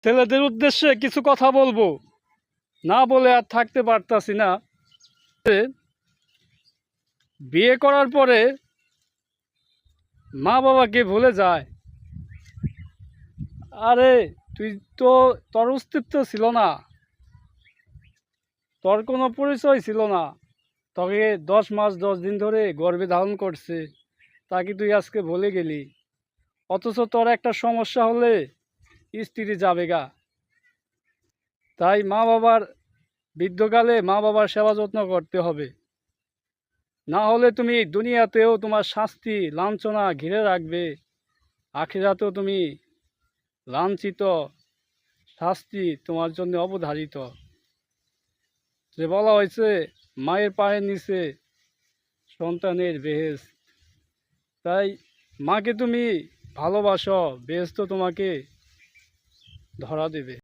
ছেলেদের উদ্দেশ্যে কিছু কথা বলবো, না বলে আর থাকতে পারতাছি না। বিয়ে করার পরে মা বাবাকে ভুলে যায়। আরে তুই তো, তোর অস্তিত্ব ছিল না, তোর কোনো পরিচয় ছিল না। তোকে 10 মাস 10 দিন ধরে গর্ভে ধারণ করছে, তাকে তুই আজকে ভুলে গেলি। অথচ তোর একটা সমস্যা হলে স্ত্রী যাবে গা। তাই মা বাবার বৃদ্ধকালে মা বাবার সেবা যত্ন করতে হবে, না হলে তুমি দুনিয়াতেও তোমার শাস্তি লাঞ্ছনা ঘিরে রাখবে, আখিরাতেও তুমি লাঞ্ছিত, শাস্তি তোমার জন্য অবধারিত। যে বলা হয়েছে, মায়ের পায়ের নিচে সন্তানের বেহেশত। তাই মাকে তুমি ভালোবাসো, বেহেশত তোমাকে ধরা দেবে।